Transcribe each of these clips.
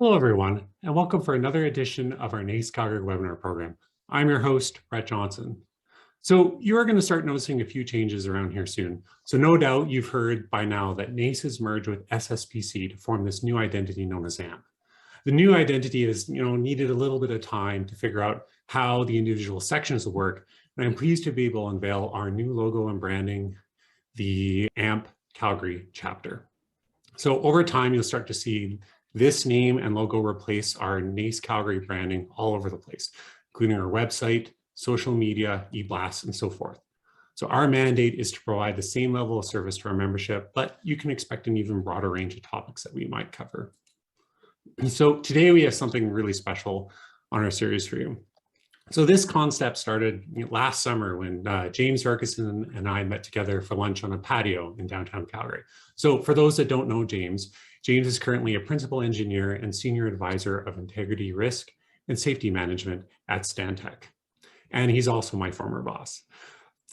Hello, everyone, and welcome for another edition of our NACE Calgary webinar program. I'm your host, Brett Johnson. So you are going to start noticing a few changes around here soon. So no doubt you've heard by now that NACE has merged with SSPC to form this new identity known as AMP. The new identity has needed a little bit of time to figure out how the individual sections will work, and I'm pleased to be able to unveil our new logo and branding, the AMP Calgary Chapter. So over time, you'll start to see this name and logo replace our NACE Calgary branding all over the place, including our website, social media, e-blasts, and so forth. So our mandate is to provide the same level of service to our membership, but you can expect an even broader range of topics that we might cover. And so today we have something really special on our series for you. So this concept started last summer when James Ferguson and I met together for lunch on a patio in downtown Calgary. So for those that don't know James is currently a principal engineer and senior advisor of integrity risk and safety management at Stantec. And he's also my former boss.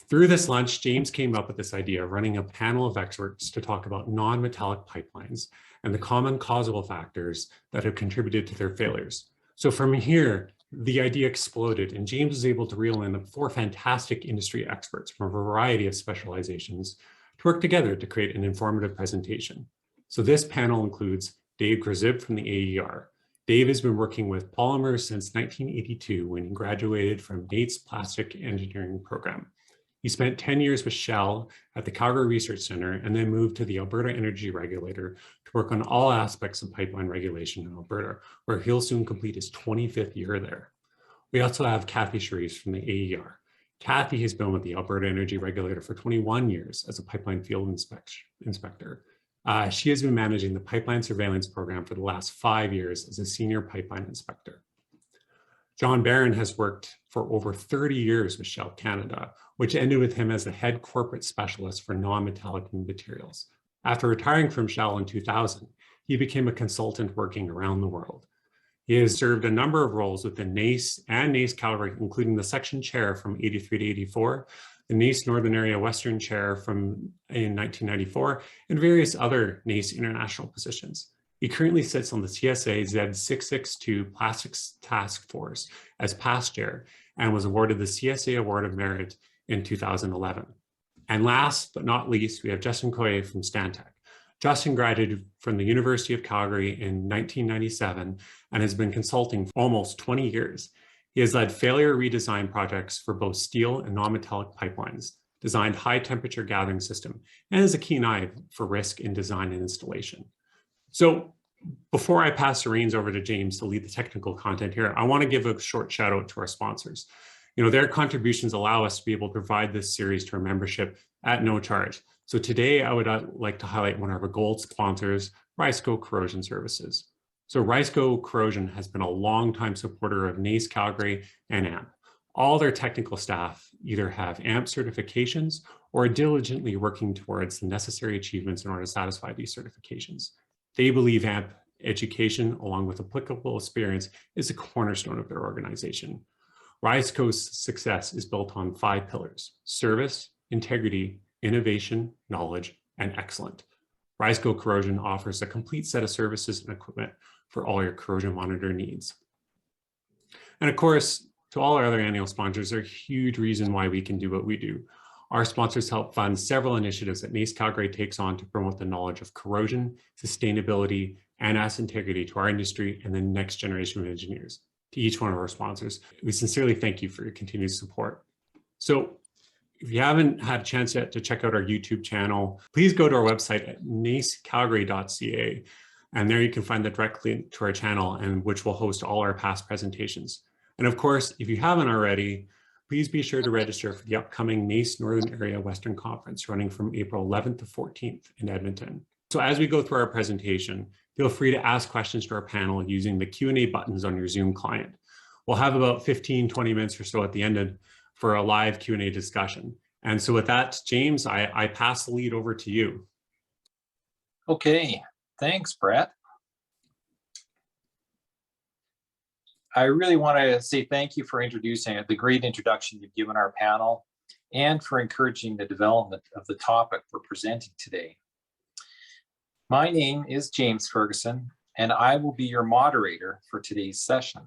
Through this lunch, James came up with this idea of running a panel of experts to talk about non-metallic pipelines and the common causal factors that have contributed to their failures. So from here, the idea exploded, and James was able to reel in 4 fantastic industry experts from a variety of specializations to work together to create an informative presentation. So this panel includes Dave Grzyb from the AER. Dave has been working with polymers since 1982 when he graduated from NACE Plastic Engineering program. He spent 10 years with Shell at the Calgary Research Center and then moved to the Alberta Energy Regulator to work on all aspects of pipeline regulation in Alberta, where he'll soon complete his 25th year there. We also have Kathy Sherriffs from the AER. Kathy has been with the Alberta Energy Regulator for 21 years as a pipeline field inspector. She has been managing the pipeline surveillance program for the last 5 years as a senior pipeline inspector. John Barron has worked for over 30 years with Shell Canada, which ended with him as the head corporate specialist for non-metallic materials. After retiring from Shell in 2000, he became a consultant working around the world. He has served a number of roles within NACE and NACE Calgary, including the section chair from 83 to 84, the NACE Northern Area Western Chair in 1994, and various other NACE international positions. He currently sits on the CSA Z662 Plastics Task Force as past chair and was awarded the CSA Award of Merit in 2011. And last but not least, we have Justin Collier from Stantec. Justin graduated from the University of Calgary in 1997 and has been consulting for almost 20 years. He has led failure redesign projects for both steel and non-metallic pipelines, designed high temperature gathering system, and has a keen eye for risk in design and installation. So before I pass the reins over to James to lead the technical content here, I want to give a short shout out to our sponsors. Their contributions allow us to be able to provide this series to our membership at no charge. So today I would like to highlight one of our gold sponsors, Rysko Corrosion Services. So Rysko Corrosion has been a longtime supporter of NACE Calgary and AMP. All their technical staff either have AMP certifications or are diligently working towards the necessary achievements in order to satisfy these certifications. They believe AMP education, along with applicable experience, is a cornerstone of their organization. Rysko's success is built on 5 pillars: service, integrity, innovation, knowledge, and excellent. Rysko Corrosion offers a complete set of services and equipment for all your corrosion monitor needs. And of course, to all our other annual sponsors, they're a huge reason why we can do what we do. Our sponsors help fund several initiatives that NACE Calgary takes on to promote the knowledge of corrosion, sustainability, and asset integrity to our industry and the next generation of engineers. To each one of our sponsors, we sincerely thank you for your continued support. So if you haven't had a chance yet to check out our YouTube channel, please go to our website at nacecalgary.ca, and there you can find the direct link to our channel, and which will host all our past presentations. And of course, if you haven't already, please be sure to register for the upcoming NACE Northern Area Western Conference running from April 11th to 14th in Edmonton. So as we go through our presentation, feel free to ask questions to our panel using the Q&A buttons on your Zoom client. We'll have about 15, 20 minutes or so at the end for a live Q&A discussion. And so with that, James, I pass the lead over to you. Okay, thanks, Brett. I really want to say thank you for introducing the great introduction you've given our panel and for encouraging the development of the topic we're presenting today. My name is James Ferguson, and I will be your moderator for today's session.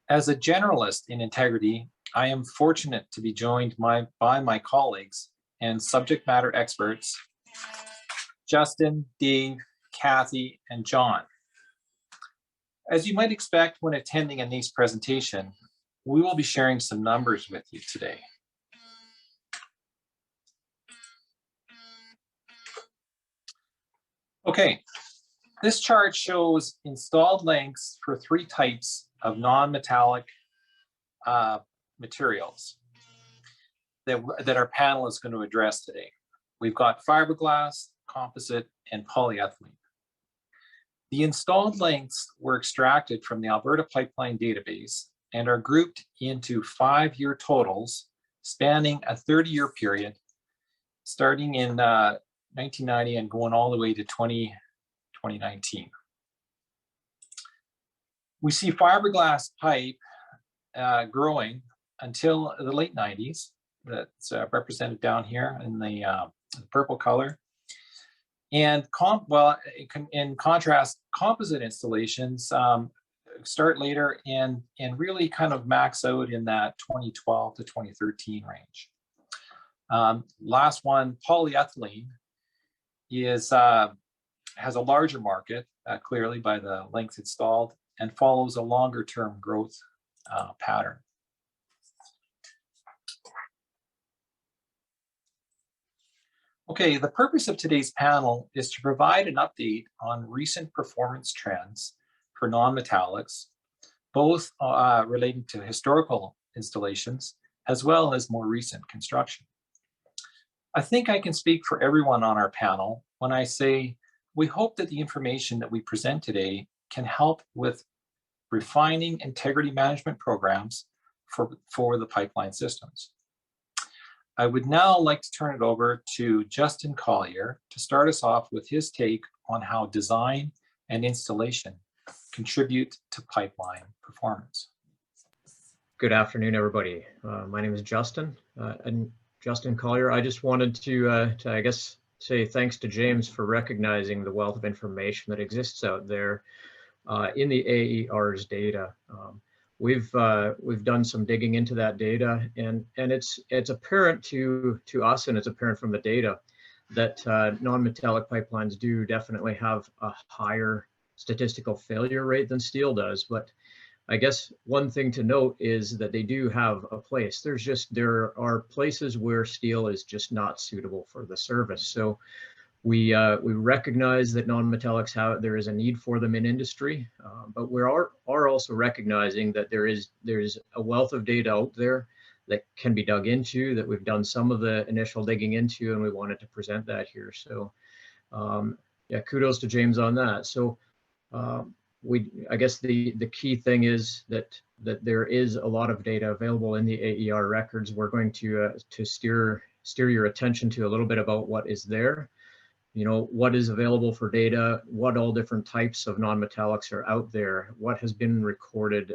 As a generalist in integrity, I am fortunate to be joined by my colleagues and subject matter experts, Justin, Dave, Kathy, and John. As you might expect when attending a NACE presentation, we will be sharing some numbers with you today. Okay, this chart shows installed lengths for 3 types of non-metallic materials that our panel is going to address today. We've got fiberglass, composite, and polyethylene. The installed lengths were extracted from the Alberta pipeline database and are grouped into 5-year totals spanning a 30-year period, starting in 1990 and going all the way to 2019. We see fiberglass pipe growing until the late 90s. That's represented down here in the purple color. And in contrast, composite installations start later and really kind of max out in that 2012 to 2013 range. Last one, polyethylene has a larger market, clearly by the length installed, and follows a longer term growth pattern. Okay, the purpose of today's panel is to provide an update on recent performance trends for non-metallics, both relating to historical installations as well as more recent construction. I think I can speak for everyone on our panel when I say we hope that the information that we present today can help with refining integrity management programs for the pipeline systems. I would now like to turn it over to Justin Collier to start us off with his take on how design and installation contribute to pipeline performance. Good afternoon, everybody. My name is Justin, and Justin Collier. I just wanted to I guess, say thanks to James for recognizing the wealth of information that exists out there in the AER's data. We've done some digging into that data, and it's apparent to us, and it's apparent from the data that non-metallic pipelines do definitely have a higher statistical failure rate than steel does. But I guess one thing to note is that they do have a place. There are places where steel is just not suitable for the service. So we recognize that non-metallics there is a need for them in industry, but we are also recognizing that there's a wealth of data out there that can be dug into, that we've done some of the initial digging into, and we wanted to present that here. So yeah, kudos to James on that. So I guess the key thing is that there is a lot of data available in the AER records. We're going to steer your attention to a little bit about what is there. You know, what is available for data, what all different types of non-metallics are out there, what has been recorded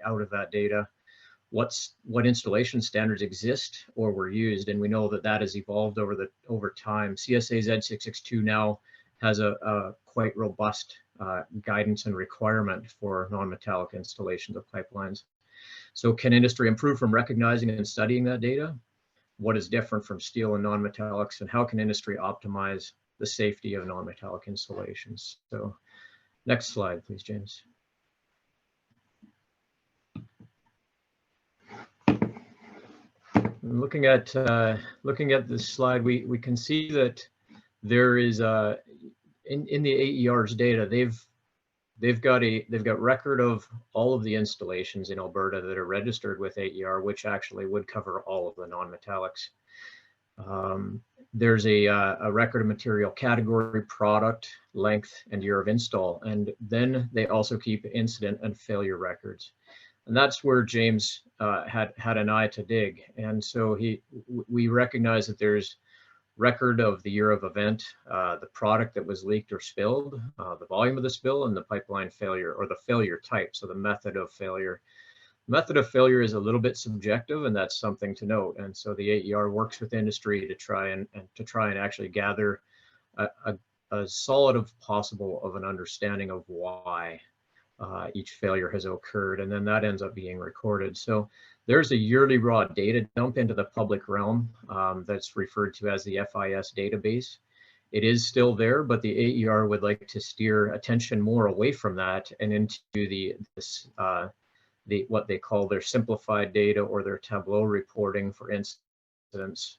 out of that data, what installation standards exist or were used, and we know that has evolved over time. CSA Z662 now has a quite robust guidance and requirement for non-metallic installations of pipelines. So can industry improve from recognizing and studying that data? What is different from steel and non-metallics, and how can industry optimize the safety of non-metallic installations? So next slide, please, James. Looking at this slide, we can see that there is in the AER's data, they've got record of all of the installations in Alberta that are registered with AER, which actually would cover all of the non-metallics. There's a record of material category, product, length, and year of install. And then they also keep incident and failure records. And that's where James had an eye to dig. And so we recognize that there's record of the year of event, the product that was leaked or spilled, the volume of the spill, and the pipeline failure, or the failure type, so the method of failure. Method of failure is a little bit subjective, and that's something to note. And so the AER works with industry to try and actually gather as solid as possible of an understanding of why each failure has occurred, and then that ends up being recorded. So there's a yearly raw data dump into the public realm that's referred to as the FIS database. It is still there, but the AER would like to steer attention more away from that and into what they call their simplified data or their Tableau reporting for incidents.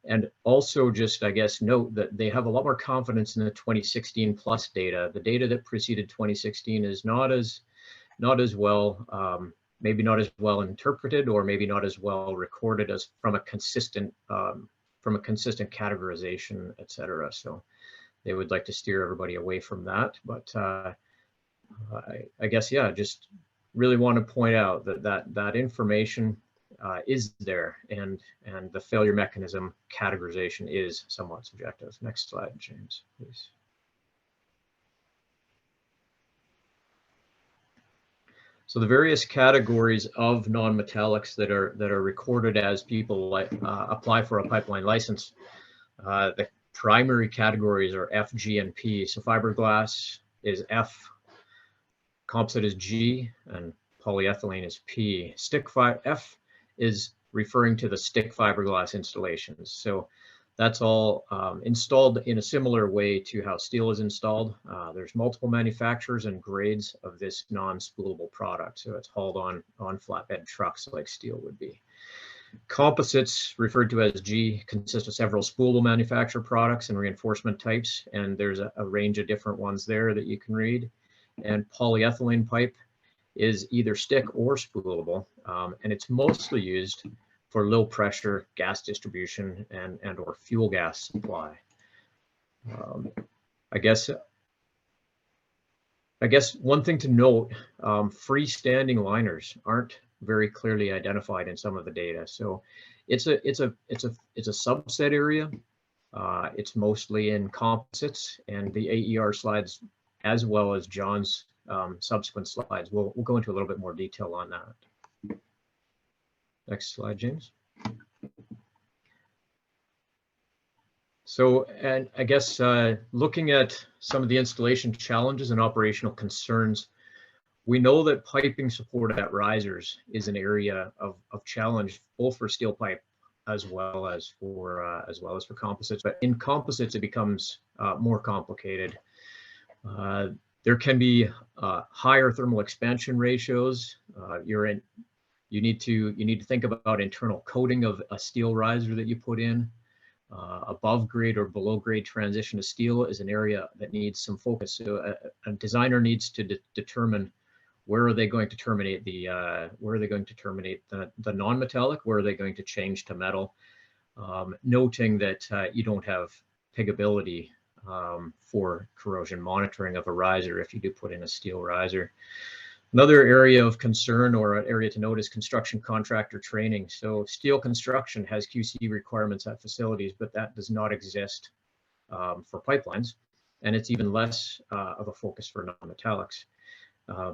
And also just, I guess, note that they have a lot more confidence in the 2016 plus data. The data that preceded 2016 is not as well, maybe not as well interpreted, or maybe not as well recorded as from a consistent categorization, et cetera. So they would like to steer everybody away from that. But I guess, yeah, just really want to point out that information is there, and the failure mechanism categorization is somewhat subjective. Next slide, James, please. So the various categories of non-metallics that are recorded as people apply for a pipeline license. The primary categories are F, G, and P. So fiberglass is F, composite is G, and polyethylene is P. F is referring to the stick fiberglass installations. So that's all installed in a similar way to how steel is installed. There's multiple manufacturers and grades of this non-spoolable product. So it's hauled on flatbed trucks like steel would be. Composites, referred to as G, consist of several spoolable manufacturer products and reinforcement types. And there's a range of different ones there that you can read. And polyethylene pipe is either stick or spoolable, and it's mostly used for low pressure gas distribution and or fuel gas supply. I guess one thing to note, freestanding liners aren't very clearly identified in some of the data. So it's a subset area. It's mostly in composites, and the AER slides, as well as John's subsequent slides, we'll go into a little bit more detail on that. Next slide, James. So, and I guess looking at some of the installation challenges and operational concerns, we know that piping support at risers is an area of challenge, both for steel pipe as well as for composites. But in composites, it becomes more complicated. There can be higher thermal expansion ratios. You need to think about internal coating of a steel riser that you put in. Above grade or below grade transition to steel is an area that needs some focus. So a designer needs to determine where are they going to terminate the non-metallic, where are they going to change to metal, noting that you don't have pigability for corrosion monitoring of a riser if you do put in a steel riser. Another area of concern or an area to note is construction contractor training. So steel construction has QC requirements at facilities, but that does not exist for pipelines. And it's even less of a focus for non-metallics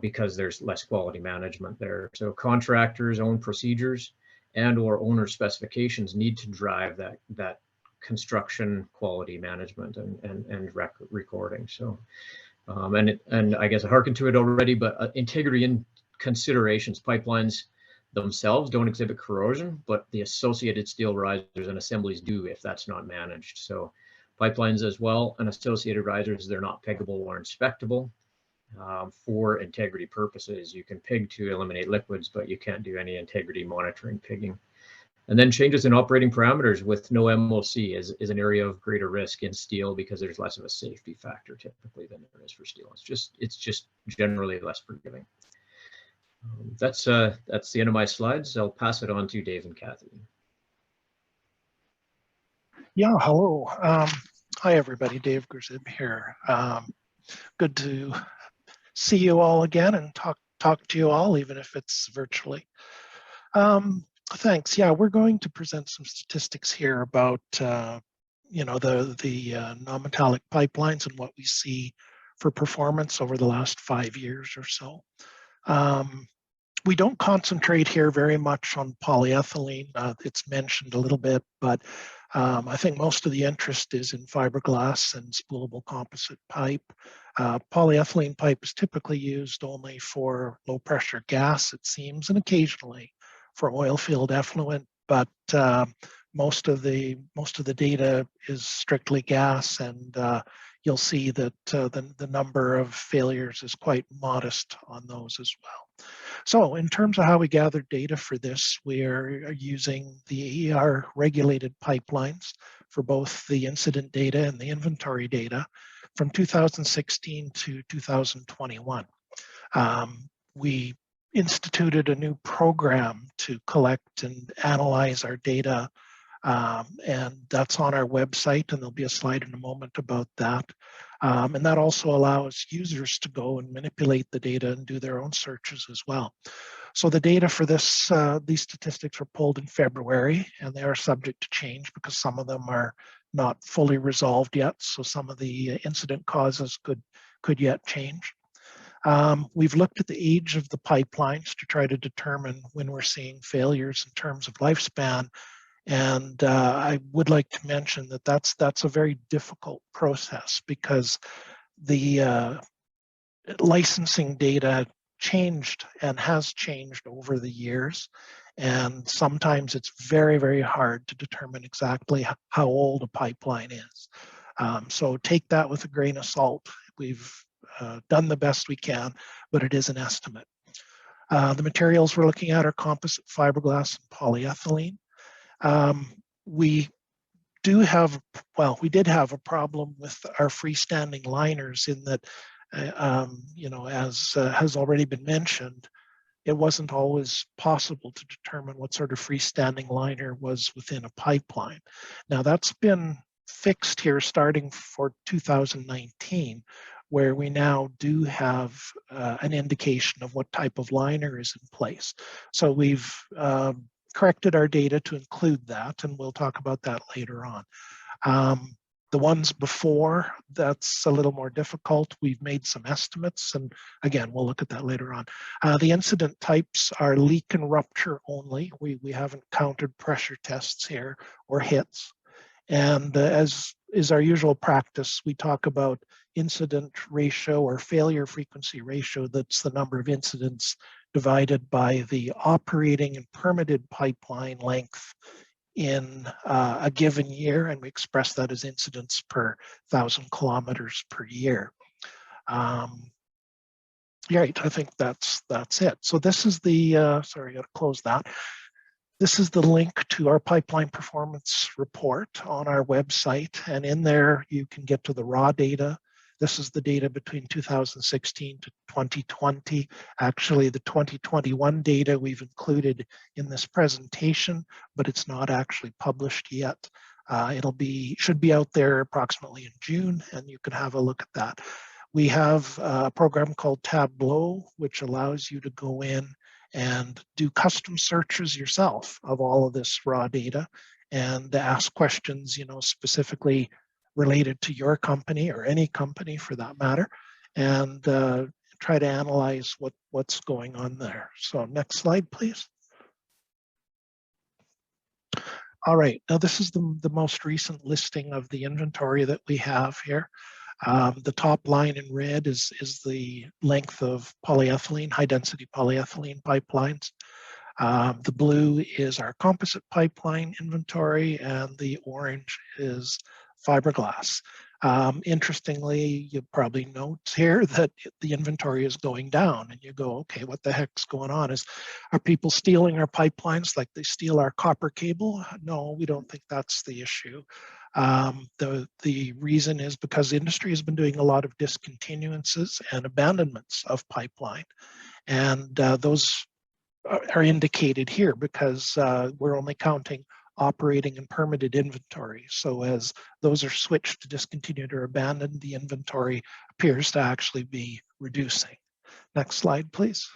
because there's less quality management there. So contractors' own procedures and or owner specifications need to drive that construction quality management and recording. So, and I guess I hearkened to it already, but integrity in considerations, pipelines themselves don't exhibit corrosion, but the associated steel risers and assemblies do if that's not managed. So pipelines as well and associated risers, they're not piggable or inspectable for integrity purposes. You can pig to eliminate liquids, but you can't do any integrity monitoring pigging. And then changes in operating parameters with no MOC is an area of greater risk in steel because there's less of a safety factor typically than there is for steel. It's just generally less forgiving. That's the end of my slides. I'll pass it on to Dave and Kathy. Yeah, hello. Hi everybody, Dave Grzyb here. Good to see you all again and talk to you all, even if it's virtually. Thanks. Yeah, we're going to present some statistics here about you know, the non-metallic pipelines and what we see for performance over the last 5 years or so. We don't concentrate here very much on polyethylene. It's mentioned a little bit, but I think most of the interest is in fiberglass and spoolable composite pipe. Polyethylene pipe is typically used only for low pressure gas, it seems, and occasionally for oil field effluent, but most of the data is strictly gas, and you'll see that the number of failures is quite modest on those as well. So in terms of how we gather data for this, we are using the AER regulated pipelines for both the incident data and the inventory data from 2016 to 2021. We instituted a new program to collect and analyze our data, and that's on our website, and there'll be a slide in a moment about that. And that also allows users to go and manipulate the data and do their own searches as well. So the data for this, these statistics were pulled in February, and they are subject to change because some of them are not fully resolved yet. So some of the incident causes could yet change. We've looked at the age of the pipelines to try to determine when we're seeing failures in terms of lifespan. And I would like to mention that that's a very difficult process because the licensing data changed and has changed over the years. And sometimes it's very, very hard to determine exactly how old a pipeline is. So take that with a grain of salt. We've done the best we can, but it is an estimate. The materials we're looking at are composite fiberglass and polyethylene. We did have a problem with our freestanding liners in that, as has already been mentioned, it wasn't always possible to determine what sort of freestanding liner was within a pipeline. Now that's been fixed here starting for 2019, where we now do have an indication of what type of liner is in place. So we've corrected our data to include that, and we'll talk about that later on. The ones before, that's a little more difficult. We've made some estimates, and again, we'll look at that later on. The incident types are leak and rupture only. We haven't counted pressure tests here or hits. And as is our usual practice, we talk about incident ratio or failure frequency ratio. That's the number of incidents divided by the operating and permitted pipeline length in a given year, and we express that as incidents per 1,000 kilometers per year. Right, I think that's it. So this is the, sorry, I gotta close that. This is the link to our pipeline performance report on our website, and in there you can get to the raw data. This is the data between 2016 to 2020. Actually, the 2021 data we've included in this presentation, but it's not actually published yet. Should be out there approximately in June, and you can have a look at that. We have a program called Tableau, which allows you to go in and do custom searches yourself of all of this raw data and ask questions, specifically related to your company or any company for that matter, and try to analyze what's going on there. So next slide, please. All right, now this is the most recent listing of the inventory that we have here. The top line in red is the length of polyethylene, high density polyethylene pipelines. The blue is our composite pipeline inventory, and the orange is fiberglass. Interestingly, you probably note here that the inventory is going down, and you go, okay, what the heck's going on? Are people stealing our pipelines like they steal our copper cable? No, we don't think that's the issue. The reason is because the industry has been doing a lot of discontinuances and abandonments of pipeline, and those are indicated here because we're only counting operating and permitted inventory. So as those are switched to discontinued or abandoned, the inventory appears to actually be reducing. Next slide, please.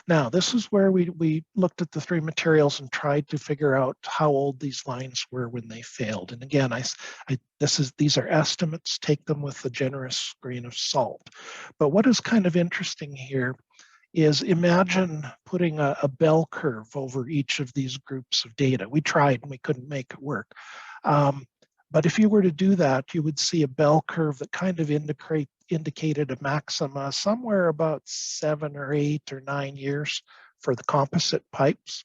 Now, this is where we looked at the three materials and tried to figure out how old these lines were when they failed. And again, these are estimates. Take them with a generous grain of salt. But what is kind of interesting here is imagine putting a bell curve over each of these groups of data. We tried and we couldn't make it work. But if you were to do that, you would see a bell curve that kind of indicated a maxima somewhere about 7 or 8 or 9 years for the composite pipes.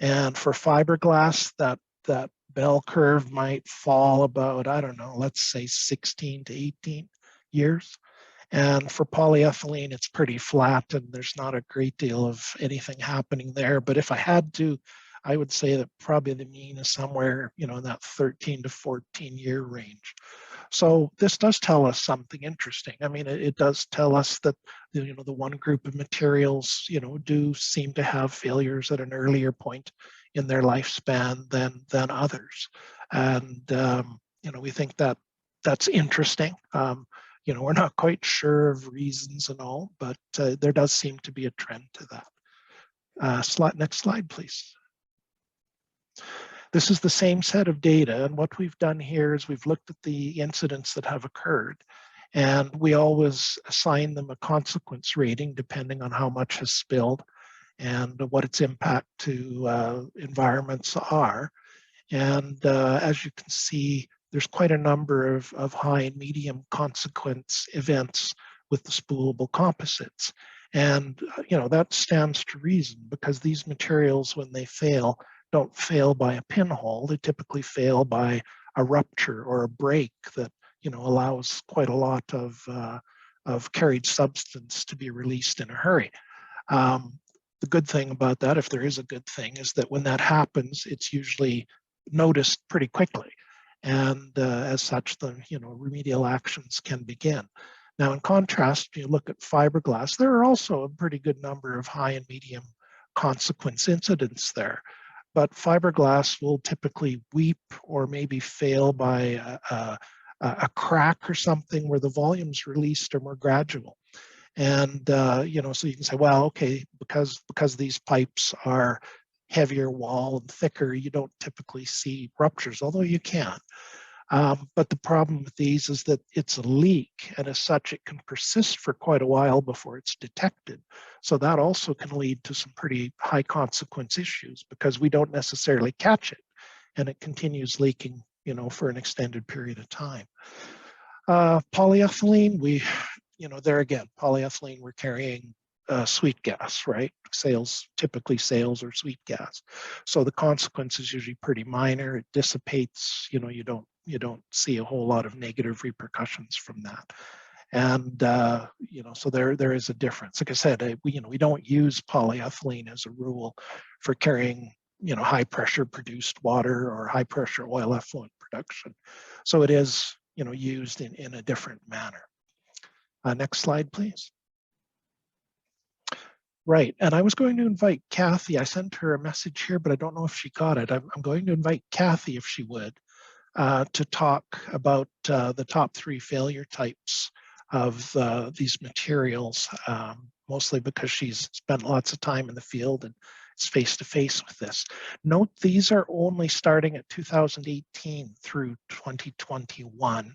And for fiberglass, that bell curve might fall about, I don't know, let's say 16 to 18 years. And for polyethylene, it's pretty flat and there's not a great deal of anything happening there. But if I had to, I would say that probably the mean is somewhere, in that 13 to 14 year range. So this does tell us something interesting. I mean, it does tell us that, the one group of materials, do seem to have failures at an earlier point in their lifespan than others. And, we think that that's interesting. We're not quite sure of reasons and all, but there does seem to be a trend to that. Next slide, please. This is the same set of data, and what we've done here is we've looked at the incidents that have occurred, and we always assign them a consequence rating depending on how much has spilled and what its impact to environments are. And as you can see, there's quite a number of high and medium consequence events with the spoolable composites. And, that stands to reason, because these materials, when they fail, don't fail by a pinhole. They typically fail by a rupture or a break that, allows quite a lot of carried substance to be released in a hurry. The good thing about that, if there is a good thing, is that when that happens, it's usually noticed pretty quickly. And as such, the remedial actions can begin. Now, in contrast, if you look at fiberglass, there are also a pretty good number of high and medium consequence incidents there. But fiberglass will typically weep or maybe fail by a crack or something where the volumes released are more gradual. And so you can say, well, okay, because these pipes are heavier wall and thicker, you don't typically see ruptures, although you can. But the problem with these is that it's a leak, and as such, it can persist for quite a while before it's detected. So that also can lead to some pretty high consequence issues, because we don't necessarily catch it, and it continues leaking, for an extended period of time. Polyethylene, there again, polyethylene, we're carrying sweet gas, right? Typically sales or sweet gas. So the consequence is usually pretty minor. It dissipates, you don't see a whole lot of negative repercussions from that. And, so there is a difference. Like I said, we don't use polyethylene as a rule for carrying, high pressure produced water or high pressure oil effluent production. So it is, used in a different manner. Next slide, please. Right, and I was going to invite Kathy. I sent her a message here, but I don't know if she got it. I'm going to invite Kathy, if she would, to talk about the top 3 failure types of these materials, mostly because she's spent lots of time in the field and is face-to-face with this. Note, these are only starting at 2018 through 2021,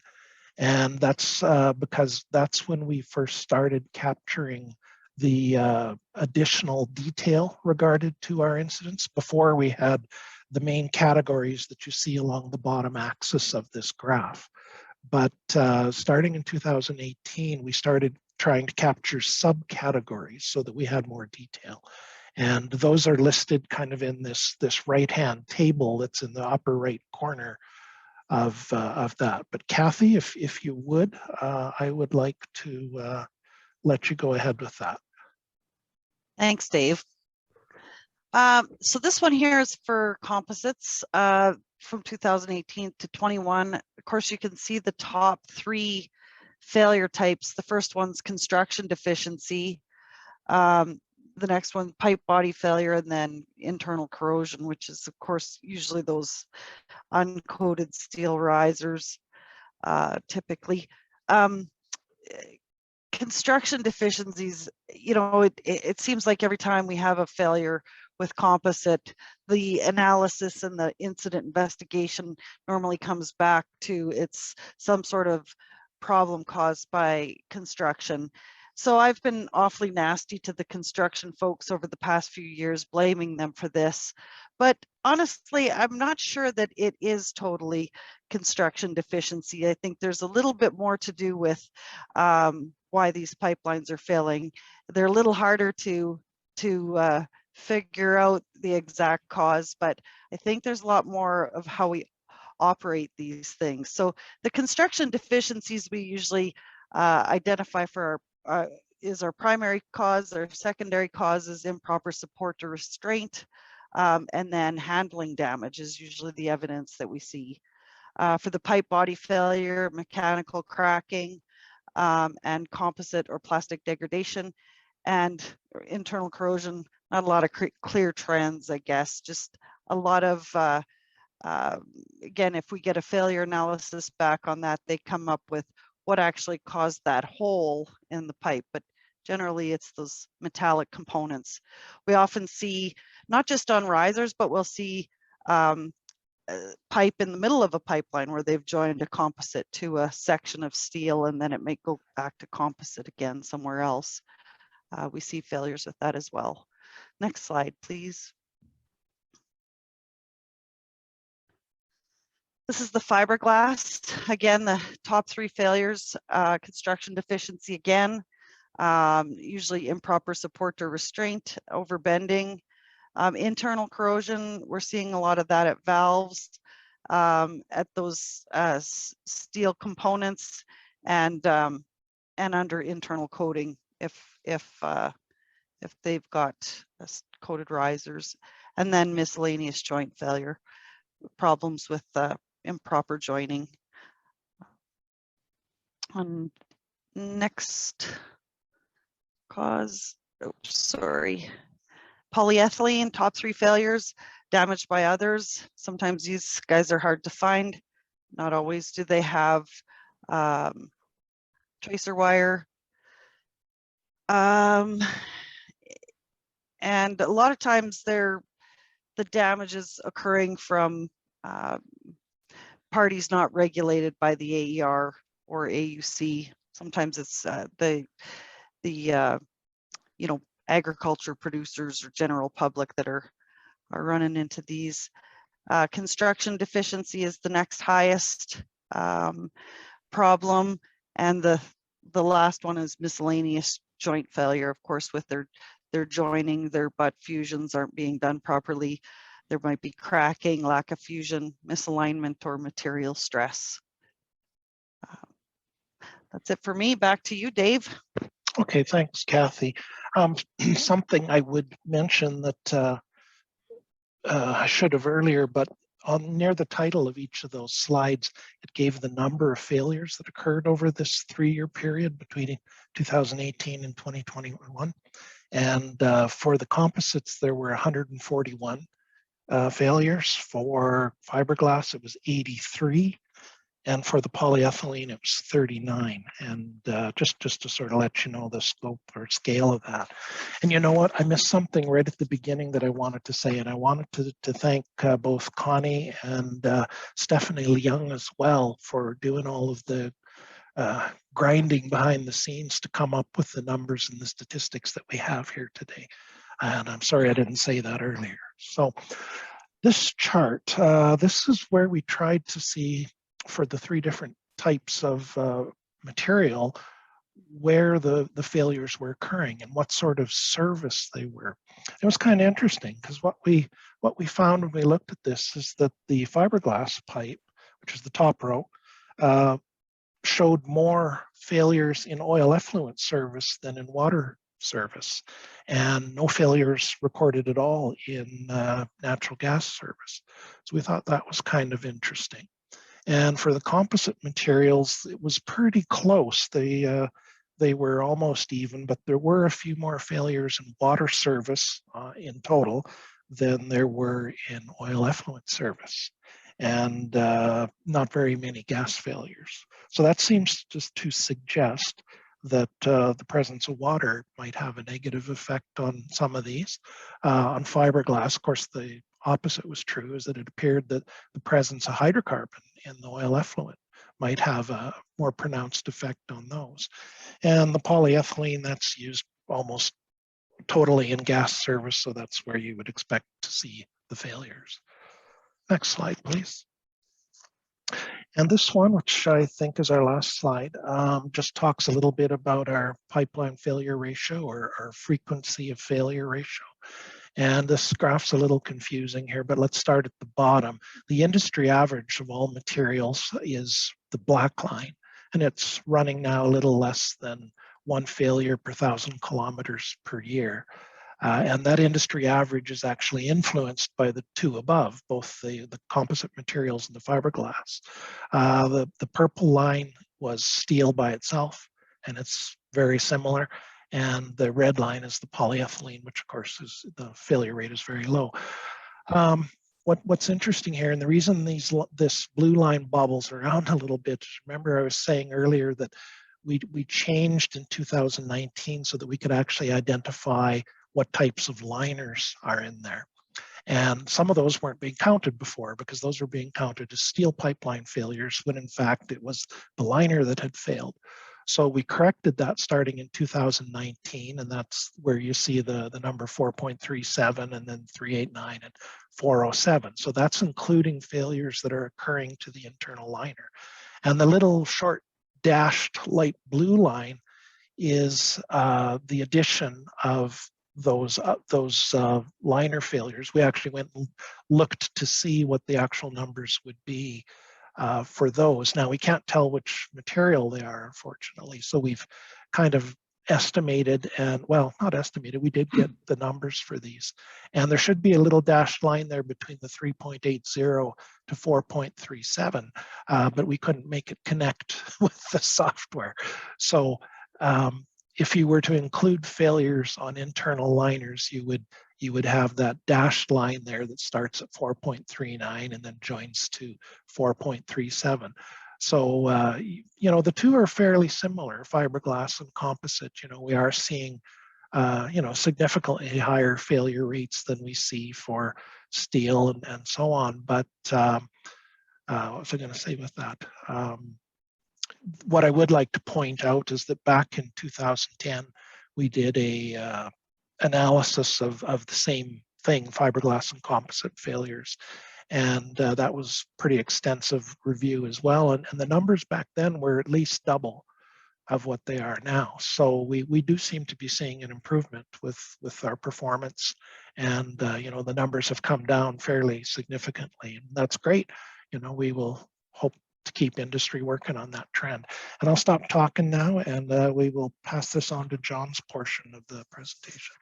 and that's because that's when we first started capturing the additional detail regarded to our incidents. Before, we had the main categories that you see along the bottom axis of this graph. But starting in 2018, we started trying to capture subcategories so that we had more detail. And those are listed kind of in this right-hand table that's in the upper right corner of that. But Kathy, if you would, I would like to let you go ahead with that. Thanks, Dave. So this one here is for composites from 2018 to 21. Of course, you can see the top 3 failure types. The first one's construction deficiency. The next one, pipe body failure, and then internal corrosion, which is, of course, usually those uncoated steel risers, typically. Construction deficiencies, it seems like every time we have a failure with composite, the analysis and the incident investigation normally comes back to it's some sort of problem caused by construction. So I've been awfully nasty to the construction folks over the past few years, blaming them for this. But honestly, I'm not sure that it is totally construction deficiency. I think there's a little bit more to do with why these pipelines are failing. They're a little harder to figure out the exact cause, but I think there's a lot more of how we operate these things. So the construction deficiencies we usually identify for our is our primary cause. Our secondary cause is improper support or restraint, and then handling damage is usually the evidence that we see. For the pipe body failure, mechanical cracking, and composite or plastic degradation, and internal corrosion, not a lot of clear trends, I guess, just a lot of, again, if we get a failure analysis back on that, they come up with what actually caused that hole in the pipe, but generally it's those metallic components. We often see, not just on risers, but we'll see pipe in the middle of a pipeline where they've joined a composite to a section of steel, and then it may go back to composite again somewhere else. We see failures with that as well. Next slide, please. This is the fiberglass. Again, the top 3 failures, construction deficiency again, usually improper support or restraint, overbending. Internal corrosion, we're seeing a lot of that at valves, at those steel components, and under internal coating if they've got coated risers, and then miscellaneous joint failure, problems with improper joining. On next cause, oops, sorry. Polyethylene, top 3 failures, damaged by others. Sometimes these guys are hard to find. Not always do they have tracer wire. And a lot of times the damage is occurring from parties not regulated by the AER or AUC. Sometimes it's the you know, agriculture producers or general public that are running into these. Construction deficiency is the next highest problem, and the last one is miscellaneous joint failure. Of course, with their joining, their butt fusions aren't being done properly. There might be cracking, lack of fusion, misalignment, or material stress. That's it for me. Back to you, Dave. Okay, thanks, Kathy. Something I would mention that I should have earlier, but near the title of each of those slides, it gave the number of failures that occurred over this 3-year period between 2018 and 2021. And for the composites, there were 141 failures. For fiberglass, it was 83. And for the polyethylene, it was 39. And just to sort of let you know the scope or scale of that. And you know what? I missed something right at the beginning that I wanted to say. And I wanted to thank both Connie and Stephanie Leung as well for doing all of the grinding behind the scenes to come up with the numbers and the statistics that we have here today. And I'm sorry I didn't say that earlier. So this chart, this is where we tried to see for the 3 different types of material where the failures were occurring and what sort of service they were. It was kind of interesting because what we found when we looked at this is that the fiberglass pipe, which is the top row, showed more failures in oil effluent service than in water service, and no failures recorded at all in natural gas service. So we thought that was kind of interesting. And for the composite materials, it was pretty close. They were almost even, but there were a few more failures in water service in total than there were in oil effluent service, and not very many gas failures. So that seems just to suggest that the presence of water might have a negative effect on some of these. On fiberglass, of course, the opposite was true, is that it appeared that the presence of hydrocarbon in the oil effluent might have a more pronounced effect on those. And the polyethylene, that's used almost totally in gas service, so that's where you would expect to see the failures. Next slide, please. And this one, which I think is our last slide, just talks a little bit about our pipeline failure ratio, or our frequency of failure ratio. And this graph's a little confusing here, but let's start at the bottom. The industry average of all materials is the black line, and it's running now a little less than 1 failure per 1,000 kilometers per year. And that industry average is actually influenced by the two above, both the composite materials and the fiberglass. The purple line was steel by itself, and it's very similar. And the red line is the polyethylene, which of course is the failure rate is very low. What's interesting here, and the reason this blue line bobbles around a little bit, remember I was saying earlier that we changed in 2019 so that we could actually identify what types of liners are in there. And some of those weren't being counted before, because those were being counted as steel pipeline failures, when in fact it was the liner that had failed. So we corrected that starting in 2019, and that's where you see the number 4.37 and then 389 and 407. So that's including failures that are occurring to the internal liner. And the little short dashed light blue line is the addition of those liner failures. We actually went and looked to see what the actual numbers would be for those. Now we can't tell which material they are, unfortunately. So we've kind of estimated, and well, not estimated, we did get the numbers for these. And there should be a little dashed line there between the 3.80 to 4.37, but we couldn't make it connect with the software. So if you were to include failures on internal liners, you would have that dashed line there that starts at 4.39 and then joins to 4.37. So, you know, the two are fairly similar, fiberglass and composite. You know, we are seeing, you know, significantly higher failure rates than we see for steel and so on. But what was I going to say with that? What I would like to point out is that back in 2010, we did a analysis of the same thing, fiberglass and composite failures. And that was pretty extensive review as well. And the numbers back then were at least double of what they are now. So we do seem to be seeing an improvement with our performance. And, you know, the numbers have come down fairly significantly. And that's great. You know, we will hope to keep industry working on that trend. And I'll stop talking now, and we will pass this on to John's portion of the presentation.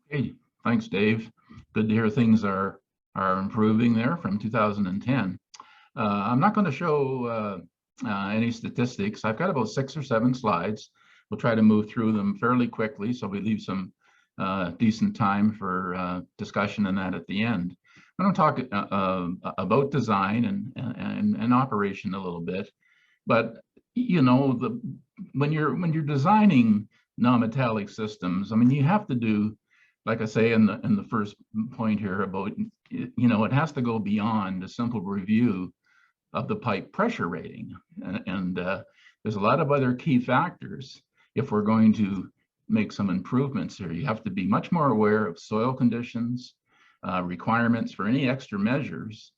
Hey, thanks, Dave. Good to hear things are improving there from 2010. I'm not going to show any statistics. I've got about 6 or 7 slides. We'll try to move through them fairly quickly, so we leave some decent time for discussion and that at the end. I'm going to talk about design and operation a little bit, but you know, when you're designing non-metallic systems, I mean, you have to do, like I say in the first point here about, you know, it has to go beyond a simple review of the pipe pressure rating, and there's a lot of other key factors. If we're going to make some improvements here, you have to be much more aware of soil conditions, requirements for any extra measures,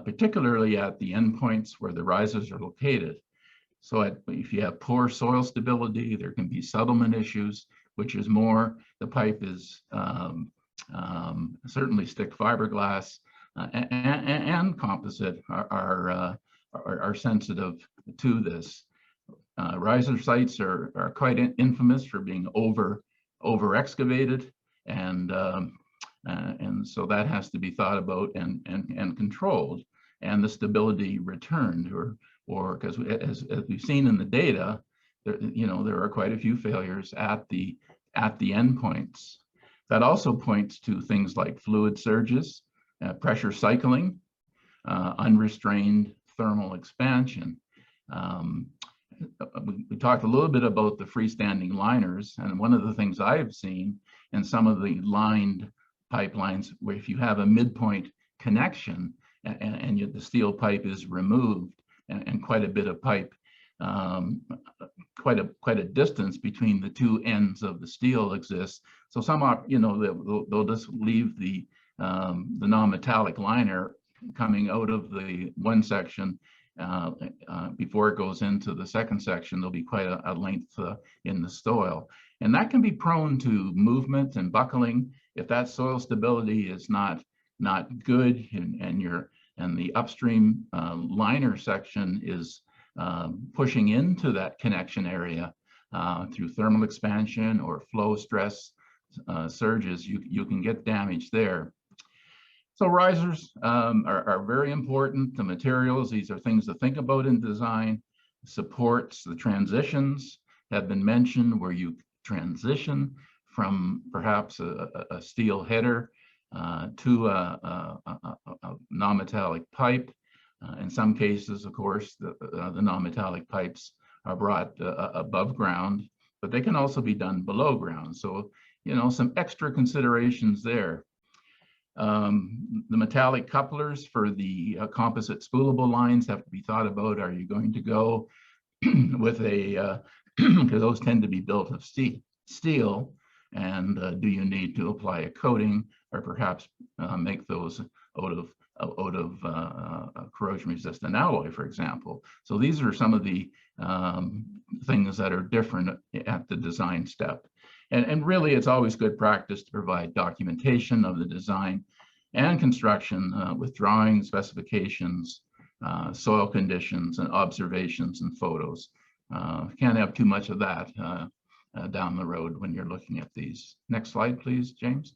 particularly at the endpoints where the risers are located. So if you have poor soil stability, there can be settlement issues, which is more, the pipe is certainly stick fiberglass and composite are sensitive to this. Riser sites are quite infamous for being over excavated, and so that has to be thought about and controlled, and the stability returned, or because as we've seen in the data, there are quite a few failures at the endpoints. That also points to things like fluid surges, pressure cycling, unrestrained thermal expansion. We talked a little bit about the freestanding liners, and one of the things I've seen in some of the lined pipelines, where if you have a midpoint connection and the steel pipe is removed, and quite a bit of pipe, quite a distance between the two ends of the steel exists. So some, they'll just leave the non-metallic liner coming out of the one section before it goes into the second section. There'll be quite a length in the soil, and that can be prone to movement and buckling if that soil stability is not good, and the upstream liner section is pushing into that connection area through thermal expansion or flow stress surges. You can get damage there. So risers are very important. The materials, these are things to think about in design. Supports, the transitions have been mentioned, where you transition from perhaps a steel header to a non-metallic pipe. In some cases, of course, the non-metallic pipes are brought above ground, but they can also be done below ground. So, some extra considerations there. The metallic couplers for the composite spoolable lines have to be thought about. Are you going to go with because those tend to be built of steel, and do you need to apply a coating or perhaps make those out of corrosion resistant alloy, for example? So these are some of the things that are different at the design step. And really, it's always good practice to provide documentation of the design and construction with drawings, specifications, soil conditions, and observations and photos. Can't have too much of that down the road when you're looking at these. Next slide, please, James.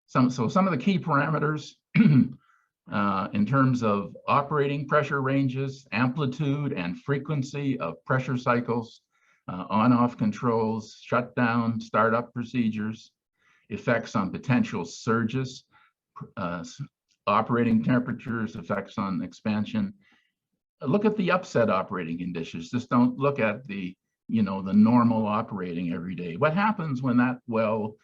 Some of the key parameters in terms of operating pressure ranges, amplitude and frequency of pressure cycles, on-off controls, shutdown, startup procedures, effects on potential surges, operating temperatures, effects on expansion. Look at the upset operating conditions. Just don't look at the normal operating every day. What happens when that well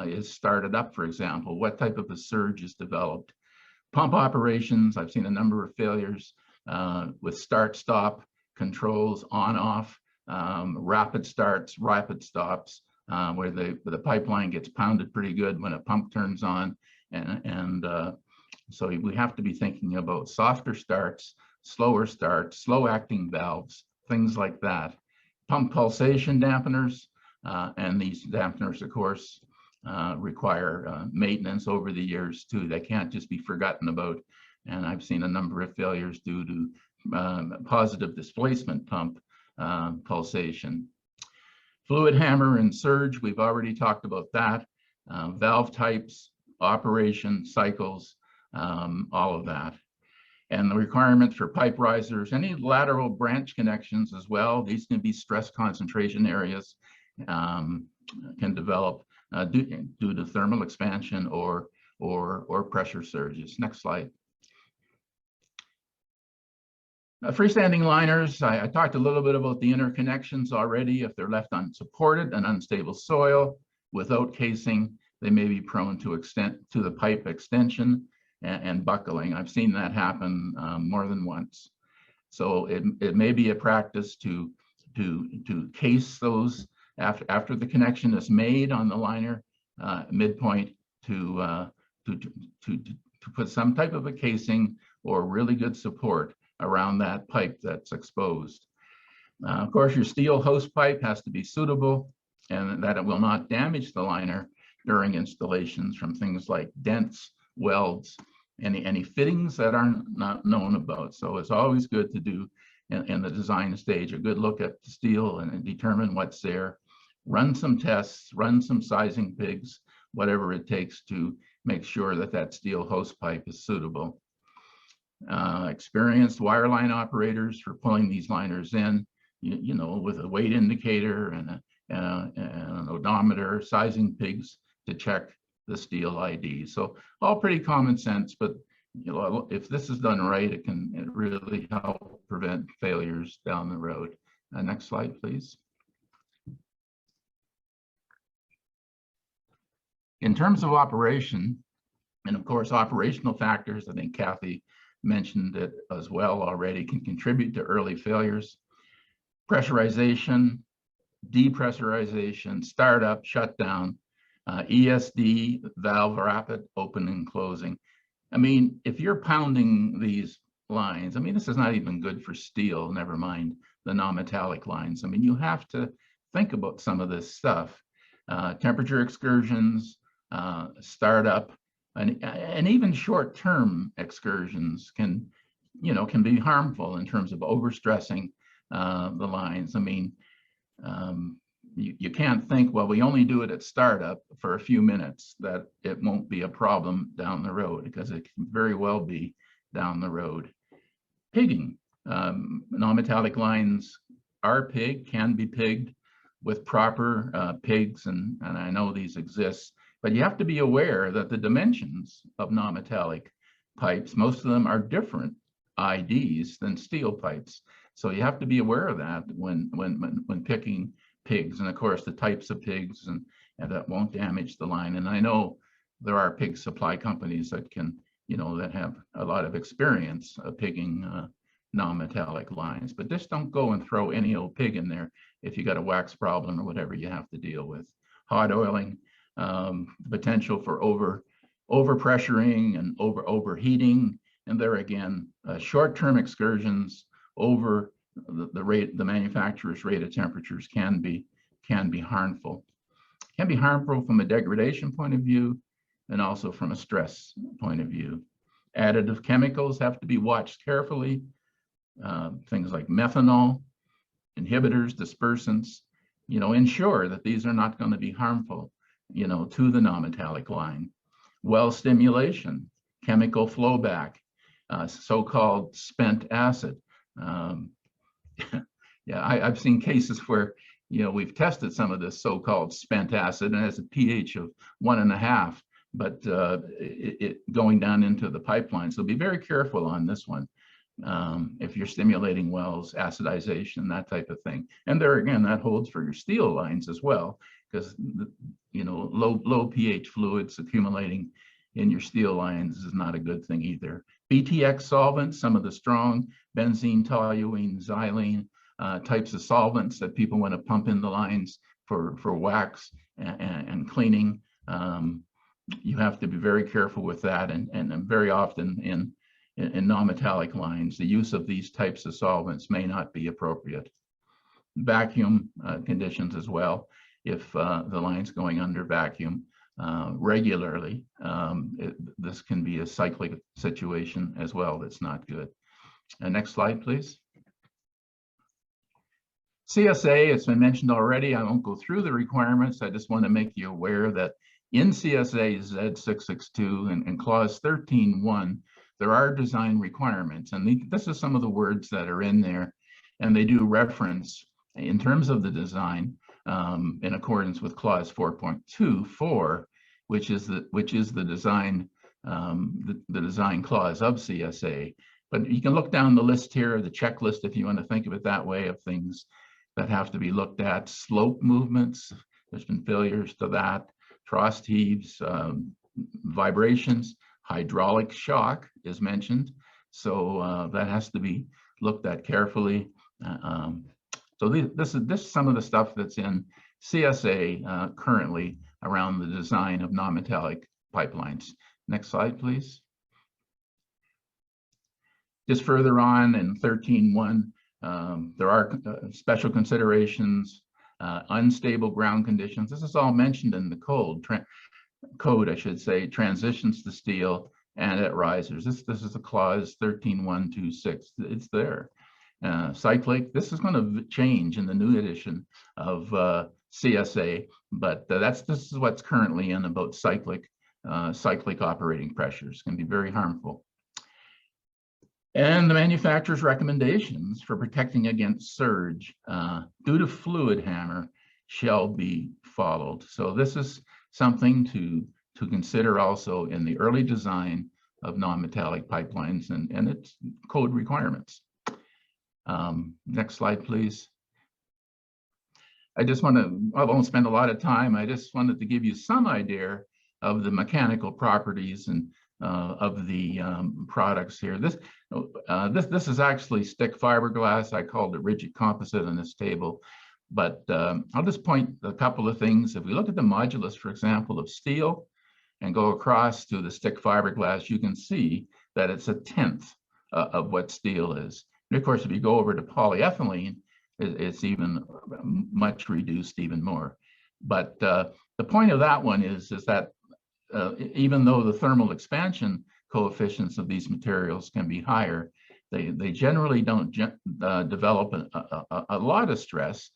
is started up, for example? What type of a surge is developed? Pump operations, I've seen a number of failures with start-stop controls, on-off, rapid starts, rapid stops, where the pipeline gets pounded pretty good when a pump turns on. So we have to be thinking about softer starts, slower starts, slow acting valves, things like that. Pump pulsation dampeners, and these dampeners, of course, require maintenance over the years too. They can't just be forgotten about. And I've seen a number of failures due to positive displacement pump pulsation. Fluid hammer and surge, we've already talked about that. Valve types, operation cycles, all of that. And the requirements for pipe risers, any lateral branch connections as well. These can be stress concentration areas, can develop due to thermal expansion or pressure surges. Next slide. Freestanding liners, I talked a little bit about the interconnections already. If they're left unsupported and unstable soil without casing, they may be prone to the pipe extension and buckling. I've seen that happen more than once. So it may be a practice to case those after the connection is made on the liner midpoint to put some type of a casing or really good support around that pipe that's exposed. Of course, your steel hose pipe has to be suitable and that it will not damage the liner during installations from things like dents, welds, any fittings that are not known about. So it's always good to do in the design stage a good look at the steel and determine what's there. Run some tests, run some sizing pigs, whatever it takes to make sure that that steel hose pipe is suitable. Experienced wireline operators for pulling these liners in, with a weight indicator and an odometer, sizing pigs to check the steel ID. So all pretty common sense, but if this is done right, it really help prevent failures down the road. Next slide, please. In terms of operation, And of course, operational factors, I think Kathy mentioned it as well already, can contribute to early failures. Pressurization, depressurization, startup, shutdown, ESD, valve rapid open and closing. I mean, if you're pounding these lines, I mean, this is not even good for steel, never mind the non-metallic lines. I mean, you have to think about some of this stuff. Temperature excursions, startup, and even short-term excursions can be harmful in terms of overstressing the lines. I mean, you can't think, well, we only do it at startup for a few minutes, that it won't be a problem down the road, because it can very well be down the road. Pigging, non-metallic lines are pigged, can be pigged with proper pigs, and I know these exist, but you have to be aware that the dimensions of non-metallic pipes, most of them are different IDs than steel pipes. So you have to be aware of that when picking pigs, and of course the types of pigs, and that won't damage the line. And I know there are pig supply companies that can, that have a lot of experience of pigging non-metallic lines, but just don't go and throw any old pig in there if you got a wax problem or whatever you have to deal with. Hot oiling, potential for overpressuring and overheating, and there again, short-term excursions over the manufacturer's rated temperatures can be harmful. Can be harmful from a degradation point of view, and also from a stress point of view. Additive chemicals have to be watched carefully. Things like methanol, inhibitors, dispersants, ensure that these are not going to be harmful, to the non-metallic line. Well stimulation, chemical flow back, so-called spent acid. Yeah, I've seen cases where, we've tested some of this so-called spent acid, and it has a pH of 1.5, but it going down into the pipeline. So be very careful on this one. If you're stimulating wells, acidization, that type of thing. And there again, that holds for your steel lines as well, because low pH fluids accumulating in your steel lines is not a good thing either. BTX solvents, some of the strong benzene, toluene, xylene types of solvents that people want to pump in the lines for wax and cleaning. You have to be very careful with that, and very often in non-metallic lines, the use of these types of solvents may not be appropriate. Vacuum conditions as well. If the line's going under vacuum regularly, this can be a cyclic situation as well that's not good. Next slide, please. CSA, it's been mentioned already. I won't go through the requirements. I just want to make you aware that in CSA Z662 and clause 13.1, there are design requirements, and this is some of the words that are in there, and they do reference in terms of the design in accordance with clause 4.24, which is the design the design clause of CSA. But you can look down the list here, the checklist, if you want to think of it that way, of things that have to be looked at. Slope movements, there's been failures to that. Frost heaves, vibrations, hydraulic shock is mentioned. So that has to be looked at carefully. So this is some of the stuff that's in CSA currently around the design of non-metallic pipelines. Next slide, please. Just further on in 13.1, there are special considerations, unstable ground conditions. This is all mentioned in the code, I should say, transitions to steel and at risers. This is a clause 13.126. It's there. Cyclic, this is going to change in the new edition of CSA, but this is what's currently in about cyclic operating pressures. Can be very harmful. And the manufacturer's recommendations for protecting against surge due to fluid hammer shall be followed. So this is something to consider also in the early design of non-metallic pipelines and its code requirements. Next slide, please. I won't spend a lot of time. I just wanted to give you some idea of the mechanical properties and of the products here. This is actually stick fiberglass. I called it rigid composite in this table, but I'll just point a couple of things. If we look at the modulus, for example, of steel and go across to the stick fiberglass, you can see that it's 1/10 of what steel is. And of course, if you go over to polyethylene, it's even much reduced even more. But the point of that one is that even though the thermal expansion coefficients of these materials can be higher, they generally don't develop a lot of stress.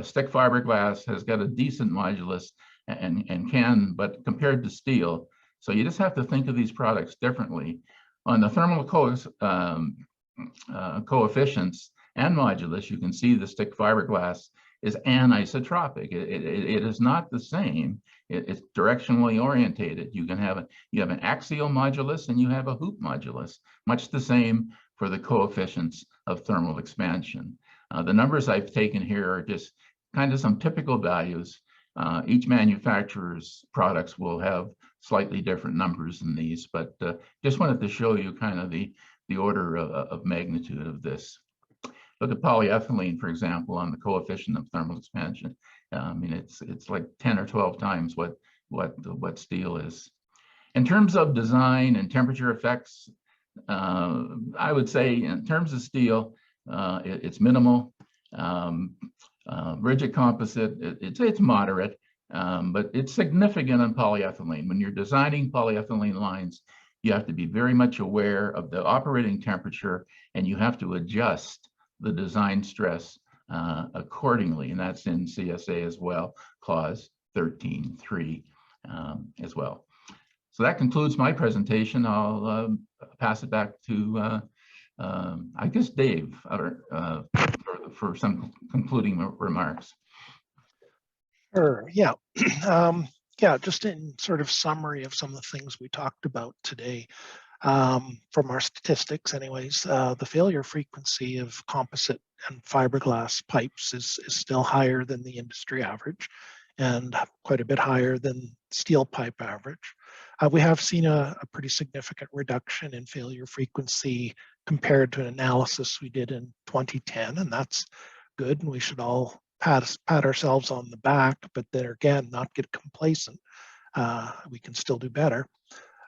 Stick fiberglass has got a decent modulus and can, but compared to steel, so you just have to think of these products differently. On the thermal coefficients and modulus, you can see the stick fiberglass is anisotropic. It is not the same. It's directionally orientated. You have an axial modulus and you have a hoop modulus, much the same for the coefficients of thermal expansion. The numbers I've taken here are just kind of some typical values. Each manufacturer's products will have slightly different numbers than these, but just wanted to show you kind of the order of magnitude of this. Look at polyethylene, for example, on the coefficient of thermal expansion. I mean, it's like 10 or 12 times what steel is. In terms of design and temperature effects, I would say in terms of steel, it's minimal. Rigid composite, it's moderate, but it's significant on polyethylene. When you're designing polyethylene lines, you have to be very much aware of the operating temperature, and you have to adjust the design stress accordingly, and that's in CSA as well, clause 13.3 as well. So that concludes my presentation. I'll pass it back to, I guess, Dave for some concluding remarks. Sure, yeah. Yeah, just in sort of summary of some of the things we talked about today. From our statistics anyways, the failure frequency of composite and fiberglass pipes is still higher than the industry average and quite a bit higher than steel pipe average. We have seen a pretty significant reduction in failure frequency compared to an analysis we did in 2010, and that's good, and we should all pat ourselves on the back, but then again, not get complacent. We can still do better.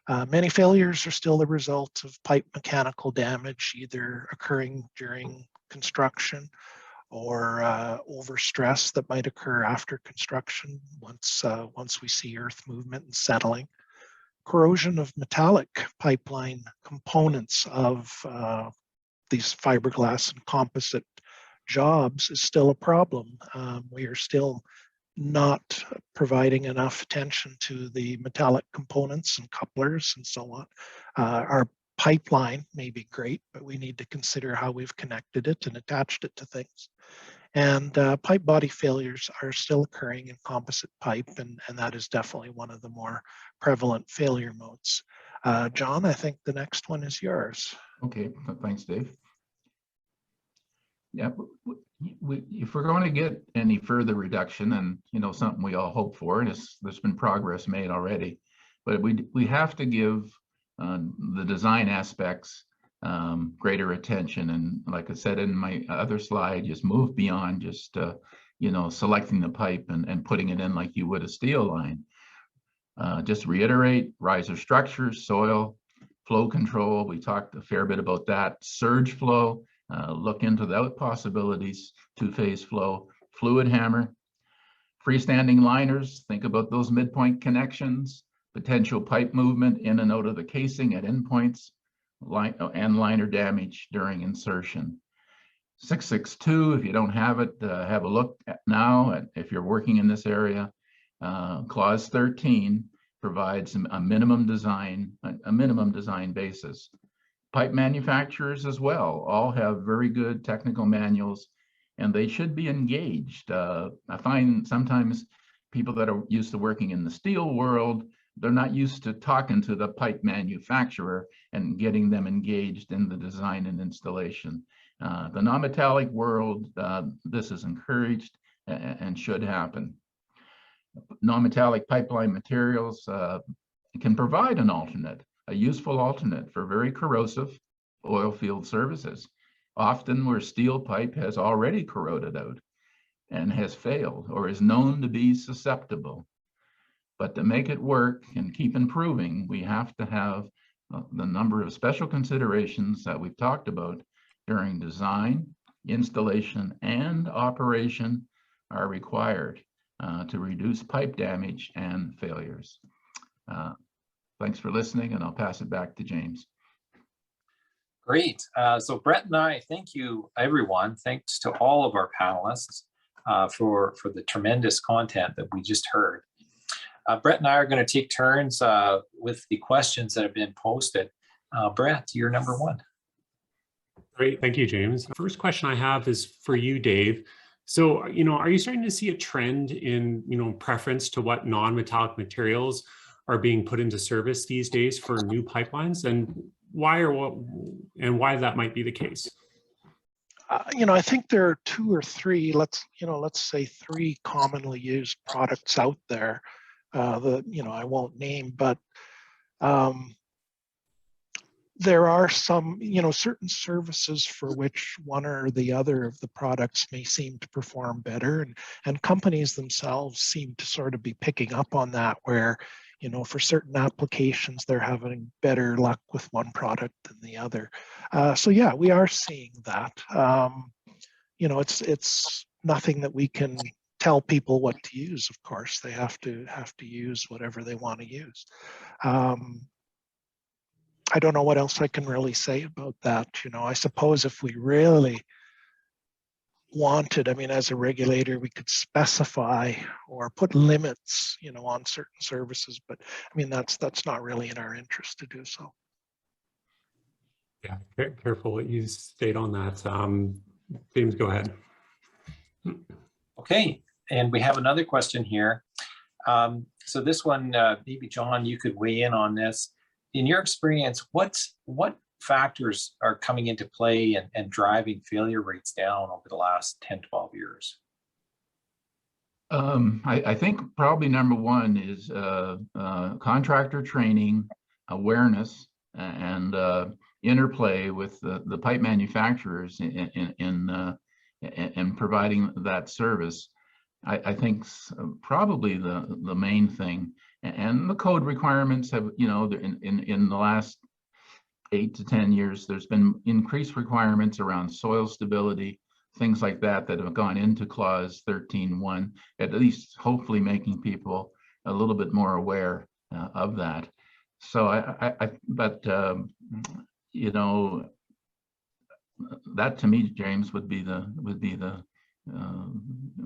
Many failures are still the result of pipe mechanical damage, either occurring during construction or overstress that might occur after construction once we see earth movement and settling. Corrosion of metallic pipeline components of these fiberglass and composite jobs is still a problem. We are still not providing enough attention to the metallic components and couplers and so on. Our pipeline may be great, but we need to consider how we've connected it and attached it to things. And pipe body failures are still occurring in composite pipe, and that is definitely one of the more prevalent failure modes. John, I think the next one is yours. Okay, thanks, Dave. Yeah, if we're going to get any further reduction, and something we all hope for, and there's been progress made already, but we have to give the design aspects greater attention. And like I said in my other slide, just move beyond just selecting the pipe and putting it in like you would a steel line. Just reiterate, riser structures, soil, flow control. We talked a fair bit about that. Surge flow. Look into those possibilities, two-phase flow, fluid hammer, freestanding liners, think about those midpoint connections, potential pipe movement in and out of the casing at endpoints, and liner damage during insertion. 662, if you don't have it, have a look at now if you're working in this area. Clause 13 provides a minimum design basis. Pipe manufacturers as well all have very good technical manuals, and they should be engaged. I find sometimes people that are used to working in the steel world, they're not used to talking to the pipe manufacturer and getting them engaged in the design and installation. The non-metallic world, this is encouraged and should happen. non-metallic pipeline materials can provide an alternate, a useful alternate for very corrosive oil field services, often where steel pipe has already corroded out and has failed or is known to be susceptible. But to make it work and keep improving, we have to have the number of special considerations that we've talked about during design, installation, and operation are required to reduce pipe damage and failures. Thanks for listening, and I'll pass it back to James. Great. So Brett and I, thank you, everyone. Thanks to all of our panelists for the tremendous content that we just heard. Brett and I are going to take turns with the questions that have been posted. Brett, you're number one. Great, thank you, James. First question I have is for you, Dave. So, are you starting to see a trend in, preference to what non-metallic materials are being put into service these days for new pipelines, and why that might be the case? I think there are two or three, let's say three commonly used products out there that, I won't name, but there are some, certain services for which one or the other of the products may seem to perform better, and companies themselves seem to sort of be picking up on that, where, for certain applications, they're having better luck with one product than the other. So yeah, we are seeing that. It's nothing that we can tell people what to use. Of course, they have to use whatever they want to use. I don't know what else I can really say about that. I suppose if we really wanted, as a regulator, we could specify or put limits, on certain services, but that's not really in our interest to do so. Yeah, careful what you state on that. James, go ahead. Okay, and we have another question here. So this one, maybe John, you could weigh in on this. In your experience, what factors are coming into play and driving failure rates down over the last 10, 12 years? I think probably number one is contractor training, awareness, and interplay with the pipe manufacturers in providing that service. I think probably the main thing. And the code requirements have, in the last 8 to 10 years, there's been increased requirements around soil stability, things like that have gone into clause 13.1, at least hopefully making people a little bit more aware of that. So that to me, James, would be the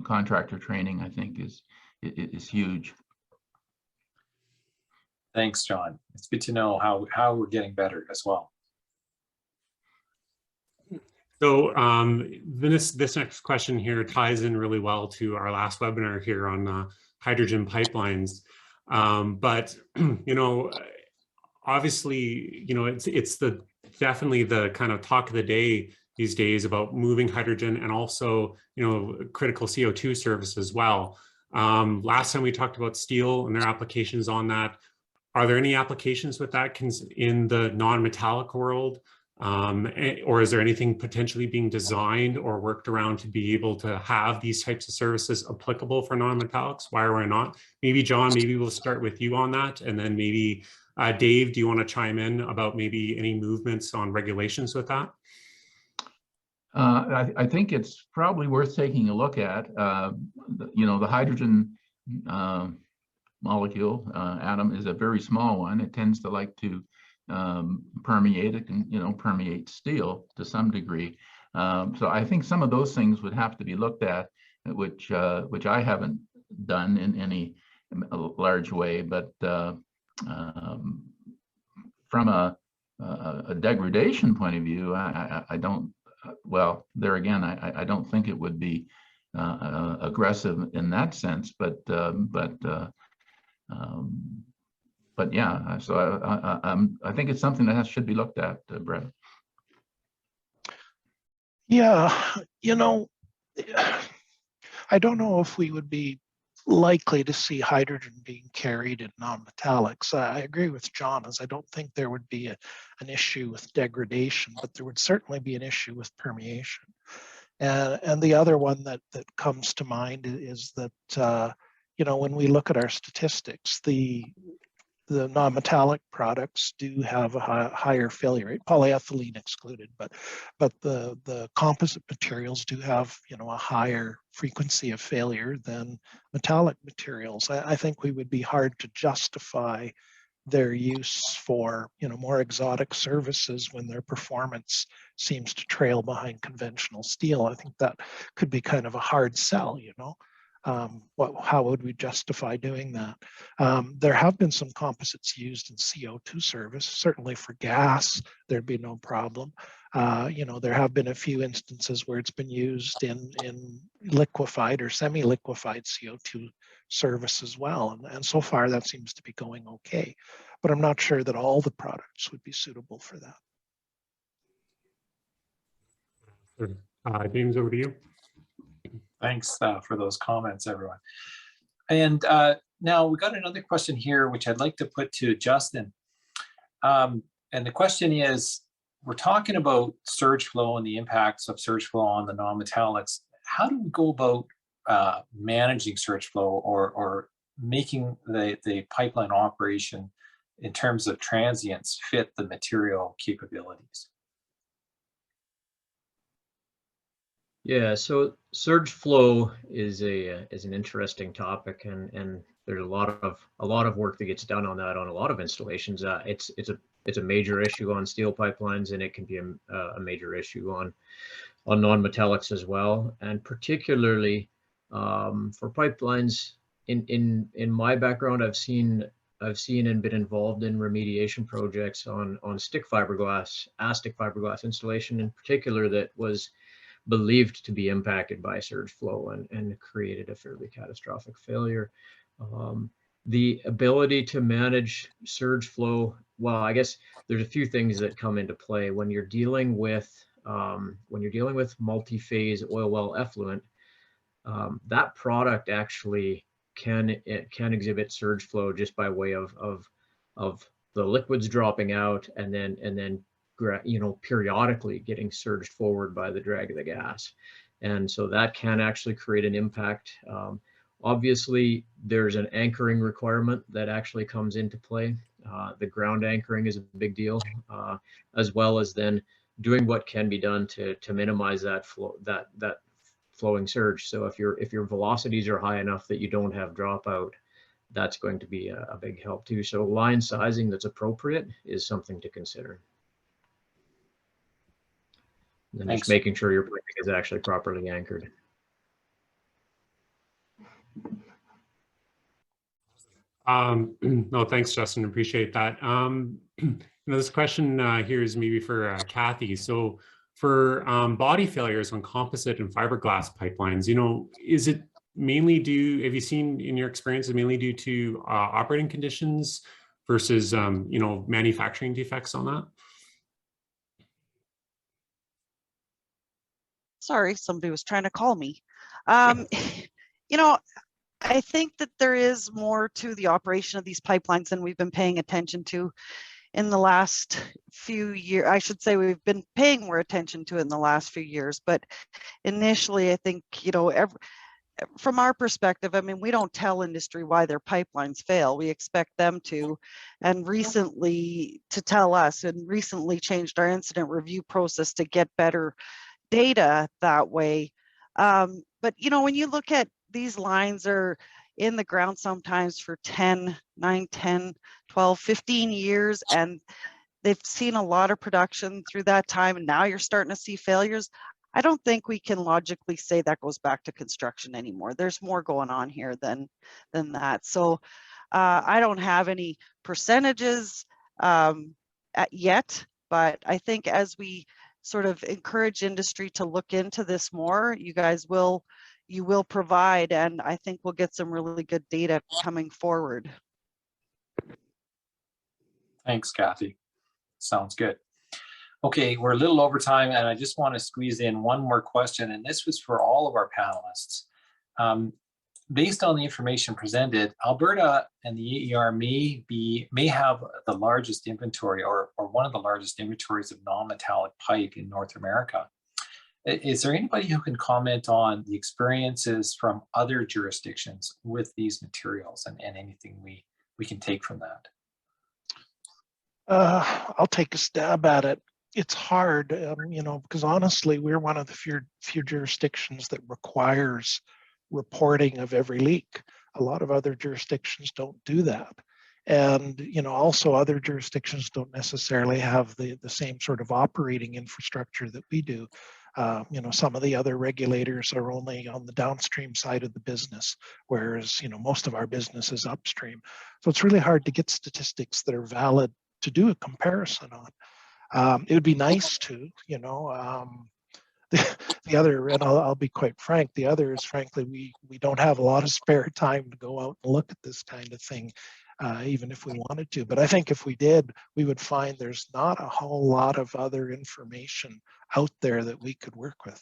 contractor training. I think is huge. Thanks, John. It's good to know how we're getting better as well. So this next question here ties in really well to our last webinar here on hydrogen pipelines. But obviously, it's definitely the kind of talk of the day these days about moving hydrogen, and also critical CO2 service as well. Last time we talked about steel and their applications on that. Are there any applications with that in the non-metallic world? Or is there anything potentially being designed or worked around to be able to have these types of services applicable for non-metallics? Why or why not? Maybe John, maybe we'll start with you on that. And then maybe Dave, do you want to chime in about maybe any movements on regulations with that? I think it's probably worth taking a look at. The hydrogen molecule atom is a very small one. It tends to like to permeate. It can permeate steel to some degree. So I think some of those things would have to be looked at, which I haven't done in any large way. But from a degradation point of view, I don't. Well, there again, I don't think it would be aggressive in that sense. But yeah, so I think it's something that should be looked at, Brett. Yeah, I don't know if we would be likely to see hydrogen being carried in non-metallics. I agree with John, as I don't think there would be an issue with degradation, but there would certainly be an issue with permeation. And the other one that comes to mind is that, you know, when we look at our statistics, the non-metallic products do have a higher failure rate, polyethylene excluded, but the composite materials do have, you know, a higher frequency of failure than metallic materials. I think we would be hard to justify their use for, you know, more exotic services when their performance seems to trail behind conventional steel. I think that could be kind of a hard sell, you know. How would we justify doing that? There have been some composites used in CO2 service, certainly for gas, there'd be no problem. You know, there have been a few instances where it's been used in liquefied or semi-liquefied CO2 service as well. And so far that seems to be going okay, but I'm not sure that all the products would be suitable for that. James, over to you. Thanks for those comments, everyone. And now we got another question here, which I'd like to put to Justin. And the question is, we're talking about surge flow and the impacts of surge flow on the non-metallics. How do we go about managing surge flow or making the pipeline operation in terms of transients fit the material capabilities? Yeah, so surge flow is an interesting topic, and there's a lot of work that gets done on that on a lot of installations. It's a major issue on steel pipelines, and it can be a major issue on non-metallics as well, and particularly for pipelines. In my background, I've seen and been involved in remediation projects on stick fiberglass, stick fiberglass installation in particular that was believed to be impacted by surge flow and created a fairly catastrophic failure. The ability to manage surge flow, well, I guess there's a few things that come into play when you're dealing with multi-phase oil well effluent. That product actually can exhibit surge flow just by way of the liquids dropping out and then periodically getting surged forward by the drag of the gas. And so that can actually create an impact. Obviously, there's an anchoring requirement that actually comes into play. The ground anchoring is a big deal, as well as then doing what can be done to minimize that flow, that flowing surge. So if your velocities are high enough that you don't have dropout, that's going to be a big help too. So line sizing that's appropriate is something to consider. And then just making sure your piping is actually properly anchored. No, thanks, Justin. Appreciate that. This question here is maybe for Kathy. So for body failures on composite and fiberglass pipelines, is it mainly due, have you seen in your experience, mainly due to operating conditions versus, manufacturing defects on that? Sorry, somebody was trying to call me. I think that there is more to the operation of these pipelines than we've been paying attention to in the last few years. I should say we've been paying more attention to it in the last few years, but initially I think, from our perspective, I mean, we don't tell industry why their pipelines fail. We expect them to, and recently to tell us, and recently changed our incident review process to get better data that way. But when you look at these lines are in the ground sometimes for 9, 10, 12, 15 years, and they've seen a lot of production through that time, and now you're starting to see failures. I don't think we can logically say that goes back to construction anymore. There's more going on here than that. So I don't have any percentages yet, but I think as we sort of encourage industry to look into this more, you will provide, and I think we'll get some really good data coming forward. Thanks, Kathy. Sounds good. Okay, we're a little over time, and I just want to squeeze in one more question, and this was for all of our panelists. based on the information presented, Alberta and the AER may have the largest inventory or one of the largest inventories of non-metallic pipe in North America. Is there anybody who can comment on the experiences from other jurisdictions with these materials and anything we can take from that? I'll take a stab at it. It's hard, you know, because honestly, we're one of the few jurisdictions that requires reporting of every leak. A lot of other jurisdictions don't do that. And, you know, also other jurisdictions don't necessarily have the same sort of operating infrastructure that we do. You know, some of the other regulators are only on the downstream side of the business, whereas, you know, most of our business is upstream. So it's really hard to get statistics that are valid to do a comparison on. It would be nice to, you know, the other, and I'll be quite frank, the other is frankly, we don't have a lot of spare time to go out and look at this kind of thing, even if we wanted to. But I think if we did, we would find there's not a whole lot of other information out there that we could work with.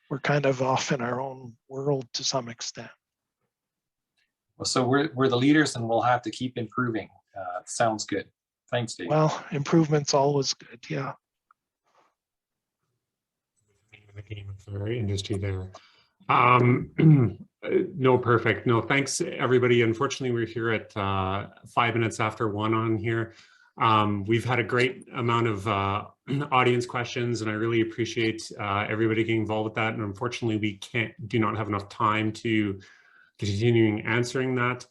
We're kind of off in our own world to some extent. Well, so we're the leaders and we'll have to keep improving. Sounds good. Thanks, Dave. Well, improvement's always good, yeah. The game of our industry there. No, perfect. No, thanks everybody. Unfortunately, we're here at 5 minutes after 1 on here. We've had a great amount of audience questions, and I really appreciate everybody getting involved with that. And unfortunately, we do not have enough time to continuing answering that.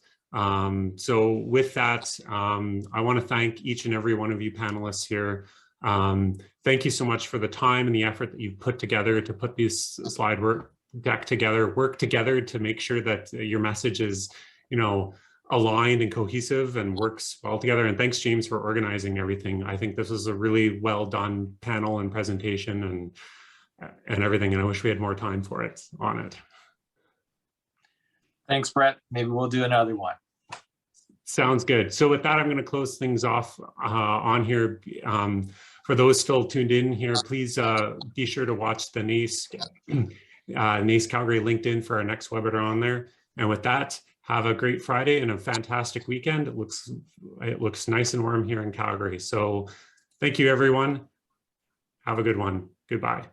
So with that, I want to thank each and every one of you panelists here. Thank you so much for the time and the effort that you put together to put this slide deck together, work together to make sure that your message is, you know, aligned and cohesive and works well together. And thanks, James, for organizing everything. I think this is a really well done panel and presentation and everything. And I wish we had more time for it on it. Thanks, Brett. Maybe we'll do another one. Sounds good. So with that, I'm going to close things off on here. For those still tuned in here, please be sure to watch the NACE Calgary LinkedIn for our next webinar on there. And with that, have a great Friday and a fantastic weekend. It looks nice and warm here in Calgary. So thank you, everyone. Have a good one. Goodbye.